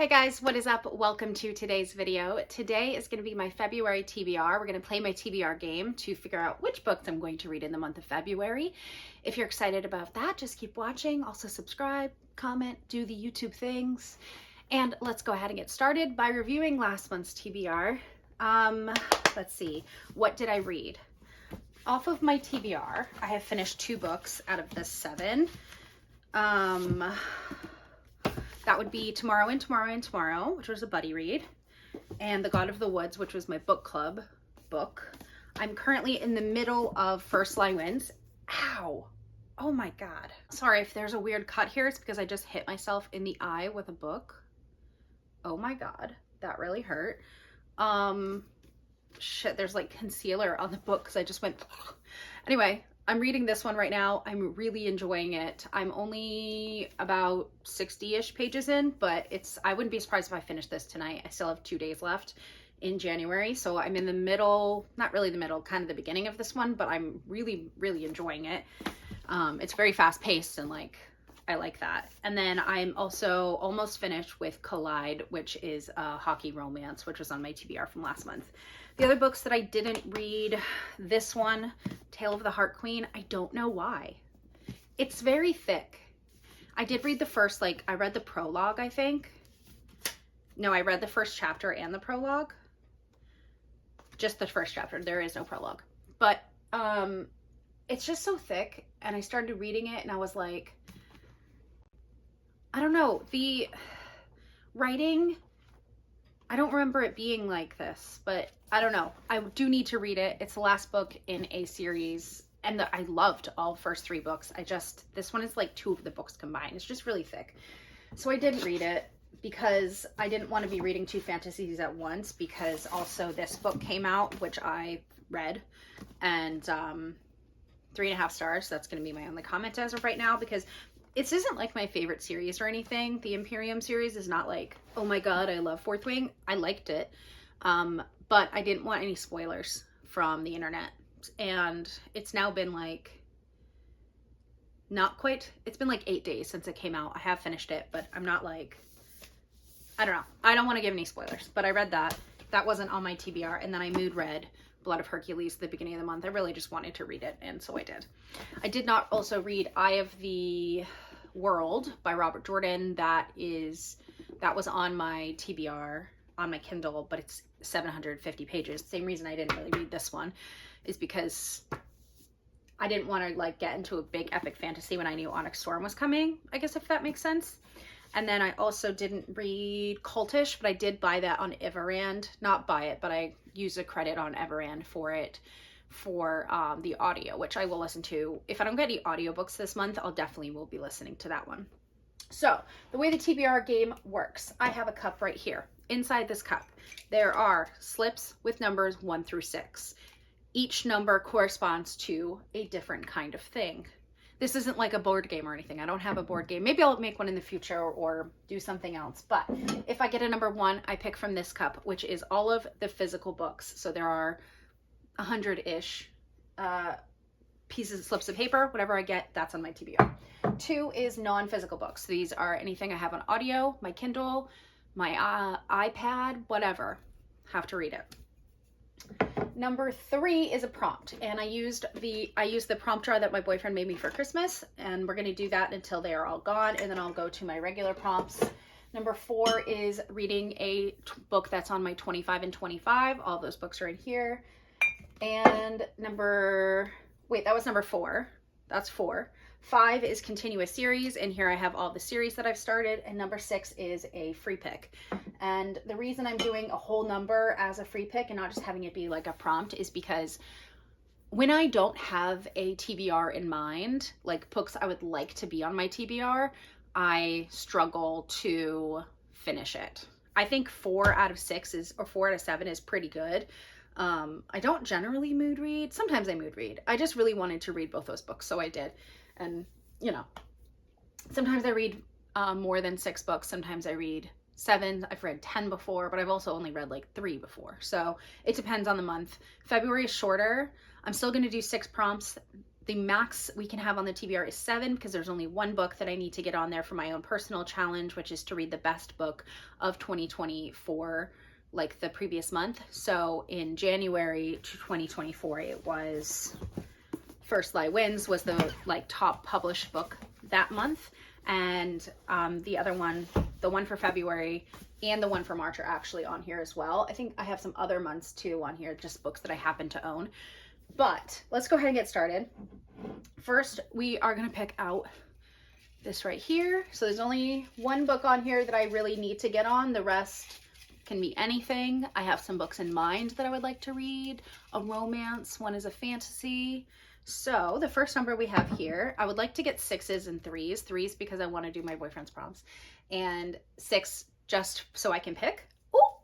Hey guys, what is up? Welcome to today's video. Today is going to be my February TBR. We're going to play my TBR game to figure out which books I'm going to read in the month of February. If you're excited about that, just keep watching. Also subscribe, comment, do the YouTube things. And let's go ahead and get started by reviewing last month's TBR. Let's see, what did I read? Off of my TBR, I have finished 2 books out of the 7. That would be Tomorrow and Tomorrow and Tomorrow, which was a buddy read, and The God of the Woods, which was my book club book. I'm currently in the middle of First Line Wins. Ow! Oh my god. Sorry if there's a weird cut here. It's because I just hit myself in the eye with a book. Oh my god. That really hurt. Shit, there's like concealer on the book because I just went... Anyway, I'm reading this one right now. I'm really enjoying it. I'm only about 60-ish pages in, but I wouldn't be surprised if I finish this tonight. I still have 2 days left in January, so I'm in the middle, not really the middle, kind of the beginning of this one, but I'm really, really enjoying it. It's very fast-paced and I like that. And then I'm also almost finished with Collide, which is a hockey romance, which was on my TBR from last month. The other books that I didn't read, this one, Tale of the Heart Queen, I don't know why. It's very thick. I did read the first, I read the prologue, I think. No, I read the first chapter and the prologue. Just the first chapter. There is no prologue. But it's just so thick, and I started reading it, and I was like, I don't know, the writing, I don't remember it being like this, but I don't know. I do need to read it. It's the last book in a series, and I loved all first 3 books. This one is like 2 of the books combined. It's just really thick. So I didn't read it because I didn't want to be reading 2 fantasies at once, because also this book came out, which I read, and 3.5 stars. That's going to be my only comment as of right now, because it isn't like my favorite series or anything. The Imperium series is not like, oh my god, I love Fourth Wing. I liked it. But I didn't want any spoilers from the internet. And it's now been it's been 8 days since it came out. I have finished it, but I'm not I don't know. I don't want to give any spoilers, but I read that. That wasn't on my TBR. And then I mood read Blood of Hercules at the beginning of the month. I really just wanted to read it, and so I did. I did not also read Eye of the World by Robert Jordan. That was on my TBR on my Kindle, but it's 750 pages. Same reason I didn't really read this one is because I didn't want to get into a big epic fantasy when I knew Onyx Storm was coming, I guess, if that makes sense. And then I also didn't read Cultish, but I did buy that on Everand. Not buy it, but I used a credit on Everand for it for the audio, which I will listen to. If I don't get any audiobooks this month, I'll definitely will be listening to that one. So the way the TBR game works, I have a cup right here. Inside this cup, there are slips with numbers 1 through 6. Each number corresponds to a different kind of thing. This isn't like a board game or anything. I don't have a board game. Maybe I'll make one in the future or do something else. But if I get a number 1, I pick from this cup, which is all of the physical books. So there are 100-ish slips of paper. Whatever I get, that's on my TBR. 2 is non-physical books. These are anything I have on audio, my Kindle, my iPad, whatever. Have to read it. Number 3 is a prompt, and I used the prompt jar that my boyfriend made me for Christmas, and we're going to do that until they are all gone, and then I'll go to my regular prompts. Number 4 is reading a book that's on my 25 and 25. All those books are in here. And that was number 4. That's 4. 5 is continuous series, and here I have all the series that I've started, and number 6 is a free pick. And the reason I'm doing a whole number as a free pick and not just having it be like a prompt is because when I don't have a TBR in mind, like books I would like to be on my TBR, I struggle to finish it. I think 4 out of 6 or 4 out of 7 is pretty good. I don't generally mood read. Sometimes I mood read. I just really wanted to read both those books, so I did. And, sometimes I read more than 6 books. Sometimes I read 7. I've read 10 before, but I've also only read 3 before. So it depends on the month. February is shorter. I'm still going to do 6 prompts. the max we can have on the TBR is 7 because there's only one book that I need to get on there for my own personal challenge, which is to read the best book of 2024, like the previous month. So in January 2024, it was First Lie Wins was the like top published book that month. And the other one, the one for February and the one for March are actually on here as well. I think I have some other months too on here, just books that I happen to own. But let's go ahead and get started. First, we are going to pick out this right here. So there's only one book on here that I really need to get on. The rest can be anything. I have some books in mind that I would like to read. A romance, one is a fantasy. So the first number we have here, I would like to get 6s and 3s. 3s because I want to do my boyfriend's proms. And 6 just so I can pick. Oh,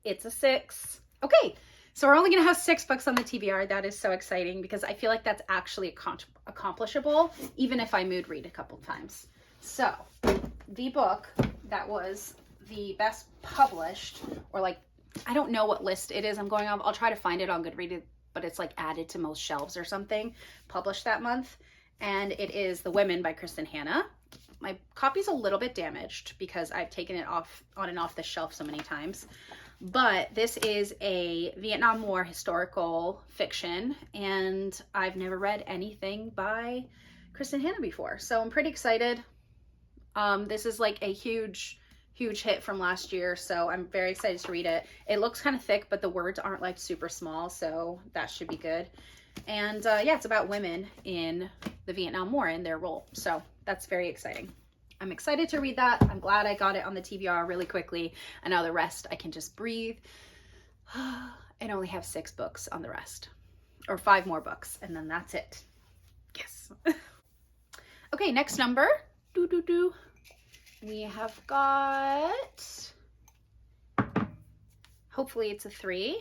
it's a 6. Okay, so we're only going to have 6 books on the TBR. That is so exciting because I feel like that's actually accomplishable, even if I mood read a couple times. So the book that was the best published, or like, I don't know what list it is I'm going on. I'll try to find it on Goodreads, but it's like added to most shelves or something, published that month. And it is The Women by Kristen Hanna. My copy's a little bit damaged because I've taken it off on and off the shelf so many times. But this is a Vietnam War historical fiction, and I've never read anything by Kristen Hanna before. So I'm pretty excited. This is like a huge hit from last year, so I'm very excited to read it. It looks kind of thick, but the words aren't like super small, so that should be good. And yeah, it's about women in the Vietnam War and their role. So that's very exciting. I'm excited to read that. I'm glad I got it on the TBR really quickly. And now the rest, I can just breathe and only have 6 books on the rest, or 5 more books, and then that's it. Yes. Okay, next number. We have got, hopefully it's a 3.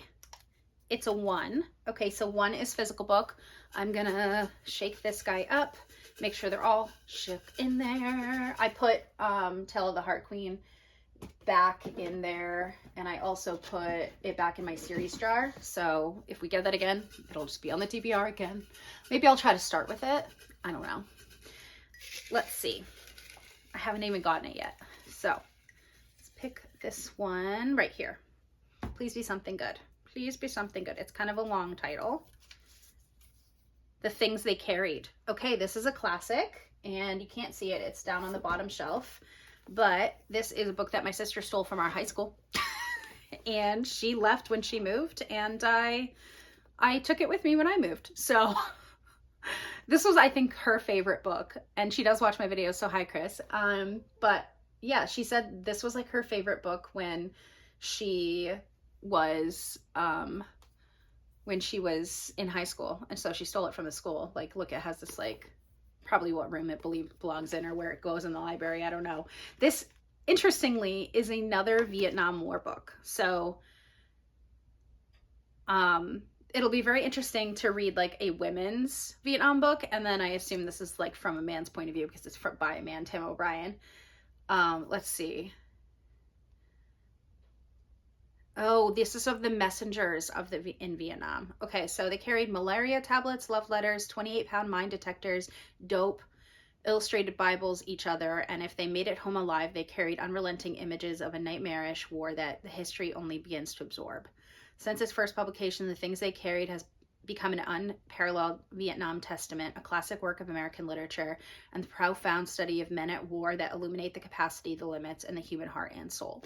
It's a 1. Okay, so 1 is physical book. I'm gonna shake this guy up, make sure they're all shook in there. I put Tale of the Heart Queen back in there, and I also put it back in my series jar. So if we get that again, it'll just be on the TBR again. Maybe I'll try to start with it. I don't know. Let's see. I haven't even gotten it yet. So let's pick this one right here. Please be something good. Please be something good. It's kind of a long title. The Things They Carried. Okay, this is a classic, and you can't see it. It's down on the bottom shelf. But this is a book that my sister stole from our high school. And she left when she moved, and I took it with me when I moved. So this was, I think, her favorite book, and she does watch my videos, so hi, Chris. But yeah, she said this was like her favorite book when she was in high school, and so she stole it from the school. Like, look, it has this like probably what room it belongs in or where it goes in the library. I don't know. This, interestingly, is another Vietnam War book. So it'll be very interesting to read like a women's Vietnam book, and then I assume this is like from a man's point of view because it's by a man, Tim O'Brien. Let's see. Oh, this is of the messengers of in Vietnam. Okay, so they carried malaria tablets, love letters, 28-pound mine detectors, dope, illustrated Bibles, each other, and if they made it home alive, they carried unrelenting images of a nightmarish war that the history only begins to absorb. Since its first publication, The Things They Carried has become an unparalleled Vietnam testament, a classic work of American literature, and the profound study of men at war that illuminate the capacity, the limits, and the human heart and soul.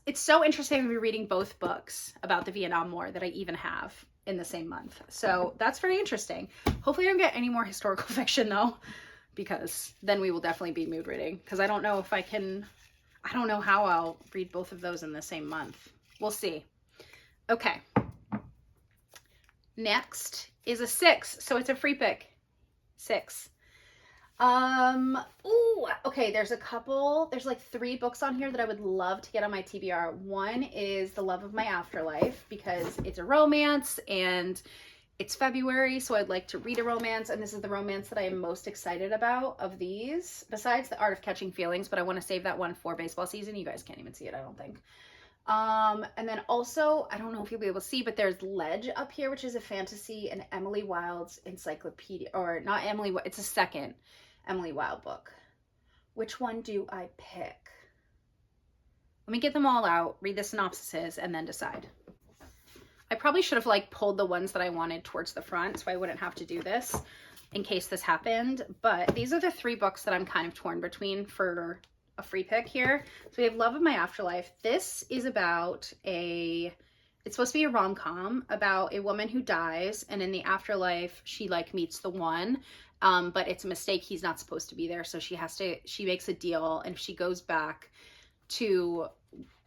It's so interesting to be reading both books about the Vietnam War that I even have in the same month. So that's very interesting. Hopefully I don't get any more historical fiction though, because then we will definitely be mood reading, because I don't know if I don't know how I'll read both of those in the same month. We'll see. Okay. Next is a 6. So it's a free pick. 6. Ooh, okay, there's like 3 books on here that I would love to get on my TBR. One is The Love of My Afterlife, because it's a romance and it's February, so I'd like to read a romance, and this is the romance that I am most excited about of these, besides The Art of Catching Feelings, but I want to save that one for baseball season. You guys can't even see it, I don't think. And then also, I don't know if you'll be able to see, but there's Ledge up here, which is a fantasy and Emily Wilde's encyclopedia, or not Emily, it's a second Emily Wilde book. Which one do I pick? Let me get them all out, read the synopsises, and then decide. I probably should have like pulled the ones that I wanted towards the front so I wouldn't have to do this in case this happened. But these are the 3 books that I'm kind of torn between for a free pick here. So we have Love of My Afterlife. This is about it's supposed to be a rom-com about a woman who dies, and in the afterlife she like meets the one, but it's a mistake. He's not supposed to be there, so she makes a deal, and if she goes back to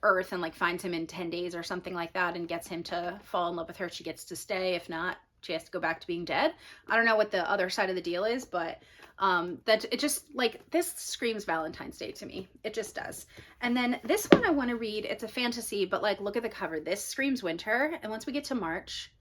Earth and like finds him in 10 days or something like that and gets him to fall in love with her, she gets to stay. If not, she has to go back to being dead. I don't know what the other side of the deal is, but that it just like, this screams Valentine's Day to me. It just does. And then this one I want to read, it's a fantasy, but like, look at the cover. This screams winter. And once we get to March,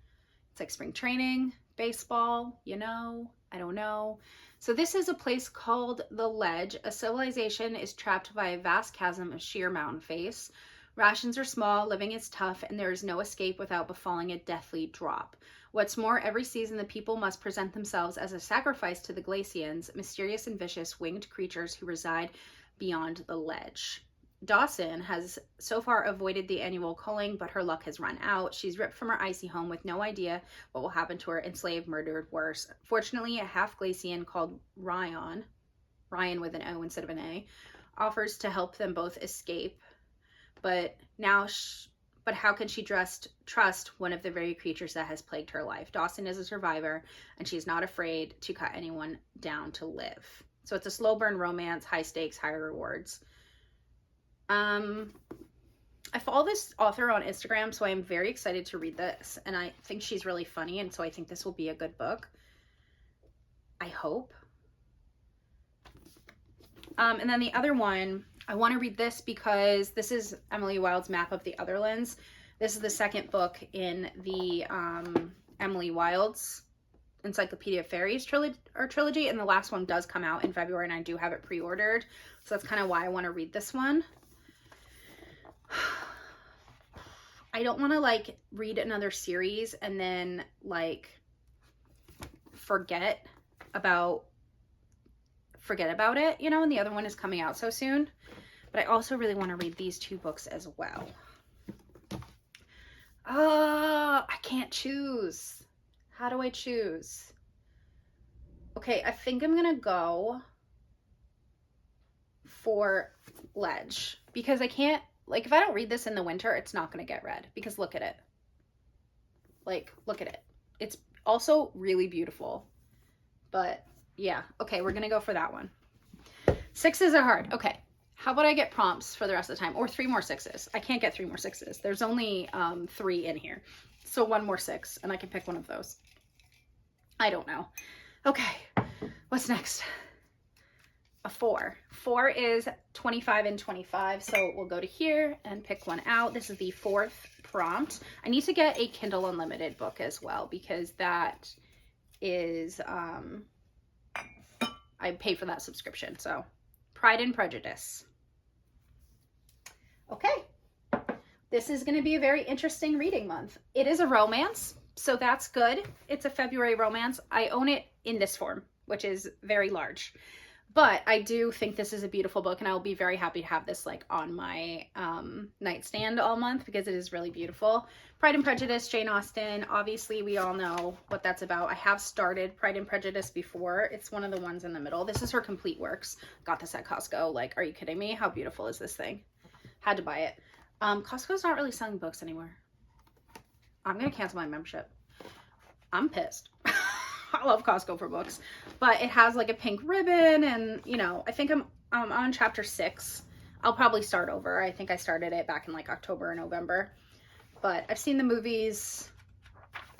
it's like spring training, baseball, you know, I don't know. So this is a place called The Ledge. A civilization is trapped by a vast chasm of sheer mountain face. Rations are small, living is tough, and there is no escape without befalling a deathly drop. What's more, every season the people must present themselves as a sacrifice to the Glacians, mysterious and vicious winged creatures who reside beyond the ledge. Dawson has so far avoided the annual culling, but her luck has run out. She's ripped from her icy home with no idea what will happen to her, enslaved, murdered, worse. Fortunately, a half-Glacian called Ryan with an O instead of an A, offers to help them both escape. But how can she trust one of the very creatures that has plagued her life? Dawson is a survivor, and she's not afraid to cut anyone down to live. So it's a slow burn romance, high stakes, high rewards. I follow this author on Instagram, so I am very excited to read this, and I think she's really funny, and so I think this will be a good book. I hope. And then the other one, I want to read this because this is Emily Wilde's Map of the Otherlands. This is the second book in the Emily Wilde's Encyclopedia of Fairies trilogy, and the last one does come out in February, and I do have it pre-ordered, so that's kind of why I want to read this one. I don't want to like read another series and then like forget about it, you know, and the other one is coming out so soon. But I also really want to read these 2 books as well. I can't choose. How do I choose? Okay, I think I'm gonna go for Ledge because I can't, like, if I don't read this in the winter, it's not gonna get read because look at it. Like, look at it. It's also really beautiful. But yeah, okay, we're gonna go for that one. 6s are hard. Okay, how about I get prompts for the rest of the time? Or 3 more 6s. I can't get 3 more 6s. There's only 3 in here. So 1 more 6, and I can pick one of those. I don't know. Okay, what's next? A 4. 4 is 25 and 25, so we'll go to here and pick one out. This is the 4th prompt. I need to get a Kindle Unlimited book as well because that is, I pay for that subscription. So Pride and Prejudice. Okay. This is going to be a very interesting reading month. It is a romance, so that's good. It's a February romance. I own it in this form, which is very large. But I do think this is a beautiful book, and I will be very happy to have this like on my nightstand all month because it is really beautiful. Pride and Prejudice, Jane Austen. Obviously, we all know what that's about. I have started Pride and Prejudice before. It's one of the ones in the middle. This is her complete works. Got this at Costco. Like, are you kidding me? How beautiful is this thing? Had to buy it. Costco's not really selling books anymore. I'm going to cancel my membership. I'm pissed. I love Costco for books, but it has like a pink ribbon, and you know, I think I'm on chapter 6. I'll probably start over. I think I started it back in like October or November, but I've seen the movies.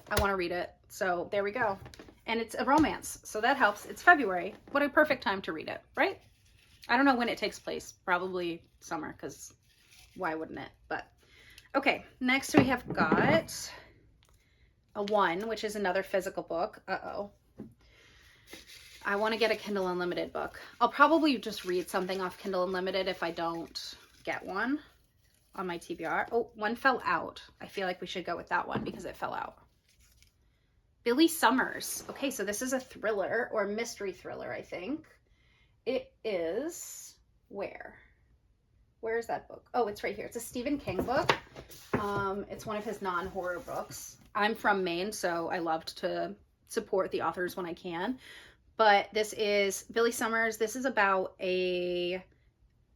I want to read it. So there we go. And it's a romance, so that helps. It's February. What a perfect time to read it, right? I don't know when it takes place. Probably summer, because why wouldn't it? But okay, next we have got a 1, which is another physical book. Uh-oh. I want to get a Kindle Unlimited book. I'll probably just read something off Kindle Unlimited if I don't get one. on my TBR. Oh, one fell out. I feel like we should go with that one because it fell out. Billy Summers. Okay, so this is a thriller or mystery thriller, I think. It is where? Where is that book? Oh, it's right here. It's a Stephen King book. It's one of his non-horror books. I'm from Maine, so I loved to support the authors when I can. But this is Billy Summers. This is about a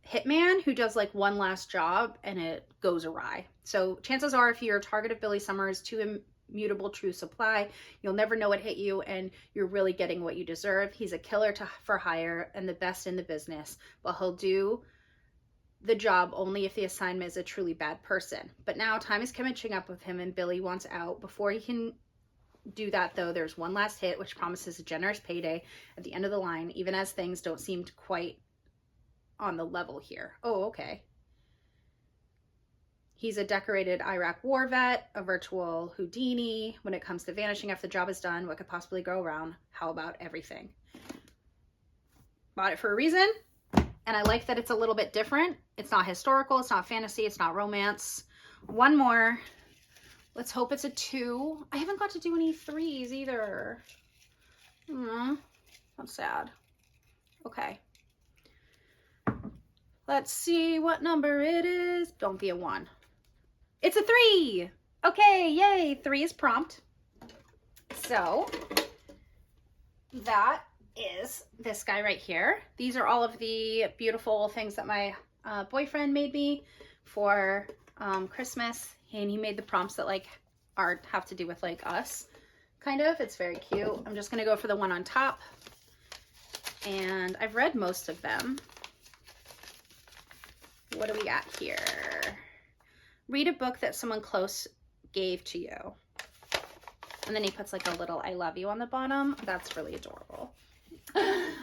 hitman who does like one last job and it goes awry. So chances are if you're a target of Billy Summers, too immutable true supply, you'll never know what hit you and you're really getting what you deserve. He's a killer for hire and the best in the business, but he'll do the job only if the assignment is a truly bad person. But now time is catching up with him and Billy wants out. Before he can do that though, there's one last hit which promises a generous payday at the end of the line, even as things don't seem quite on the level here. Oh, okay. He's a decorated Iraq war vet, a virtual Houdini. When it comes to vanishing after the job is done, what could possibly go wrong? How about everything? Bought it for a reason. And I like that it's a little bit different. It's not historical, it's not fantasy, it's not romance. One more. Let's hope it's a 2. I haven't got to do any 3s either. That's sad. Okay. Let's see what number it is. Don't be a 1. It's a 3. Okay, yay. 3 is prompt. So that is this guy right here. These are all of the beautiful things that my boyfriend made me for Christmas, and he made the prompts that like have to do with like us, kind of. It's very cute. I'm just gonna go for the one on top, and I've read most of them. What do we got here? Read a book that someone close gave to you. And then he puts like a little I love you on the bottom. That's really adorable.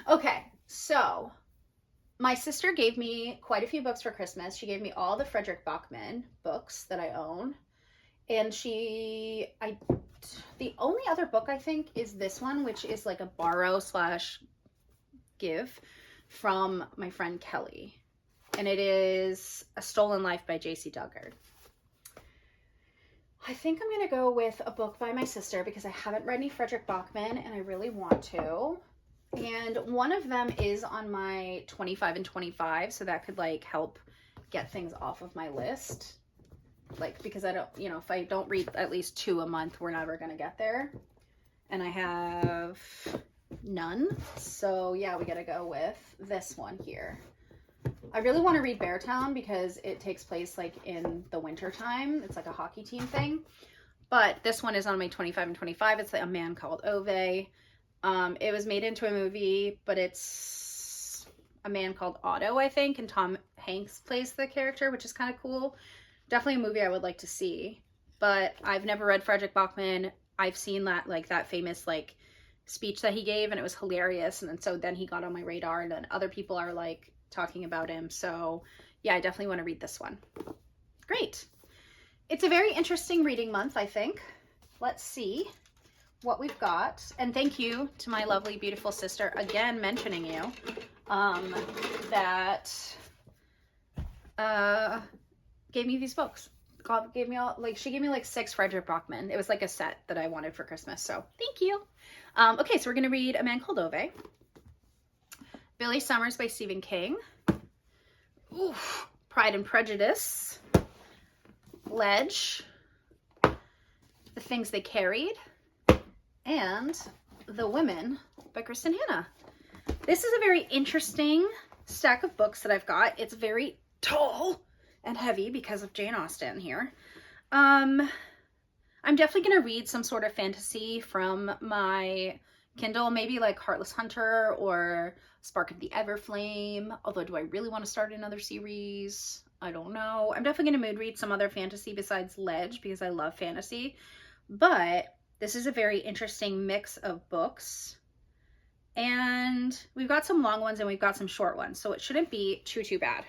Okay, so my sister gave me quite a few books for Christmas. She gave me all the Frederick Bachman books that I own. And the only other book I think is this one, which is like a borrow/give from my friend Kelly. And it is A Stolen Life by J.C. Duggar. I think I'm going to go with a book by my sister because I haven't read any Frederick Bachman and I really want to. And one of them is on my 25 and 25, so that could like help get things off of my list. Like, because I don't, if I don't read at least 2 a month, we're never going to get there. And I have none. So yeah, we got to go with this one here. I really want to read Beartown because it takes place like in the winter time. It's like a hockey team thing. But this one is on my 25 and 25. It's like A Man Called Ove. It was made into a movie, but it's A Man Called Otto, I think. And Tom Hanks plays the character, which is kind of cool. Definitely a movie I would like to see. But I've never read Frederick Bachman. I've seen that famous like speech that he gave and it was hilarious. And then he got on my radar and then other people are like talking about him. So yeah, I definitely want to read this one. Great. It's a very interesting reading month, I think. Let's see what we've got. And thank you to my lovely, beautiful sister, again, mentioning you, that gave me these books. She gave me like 6 Frederick Bachman. It was like a set that I wanted for Christmas. So thank you. Okay, so we're going to read A Man Called Ove. Billy Summers by Stephen King. Oof. Pride and Prejudice. Ledge. The Things They Carried. And The Women by Kristen Hanna. This is a very interesting stack of books that I've got. It's very tall and heavy because of Jane Austen here. I'm definitely going to read some sort of fantasy from my Kindle, maybe like Heartless Hunter or Spark of the Everflame. Although, do I really want to start another series? I don't know. I'm definitely going to mood read some other fantasy besides Ledge because I love fantasy. But this is a very interesting mix of books. And we've got some long ones and we've got some short ones. So it shouldn't be too bad.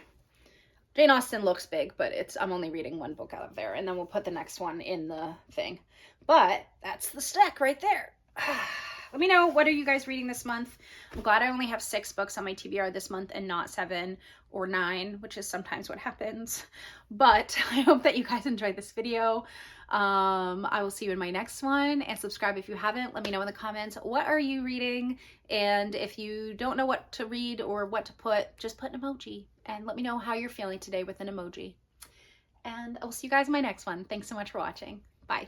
Jane Austen looks big, but I'm only reading one book out of there. And then we'll put the next one in the thing. But that's the stack right there. let me know, what are you guys reading this month? I'm glad I only have 6 books on my TBR this month and not 7 or 9, which is sometimes what happens. But I hope that you guys enjoyed this video. I will see you in my next one, and subscribe if you haven't. Let me know in the comments, what are you reading? And if you don't know what to read or what to put, just put an emoji and let me know how you're feeling today with an emoji. And I will see you guys in my next one. Thanks so much for watching. Bye.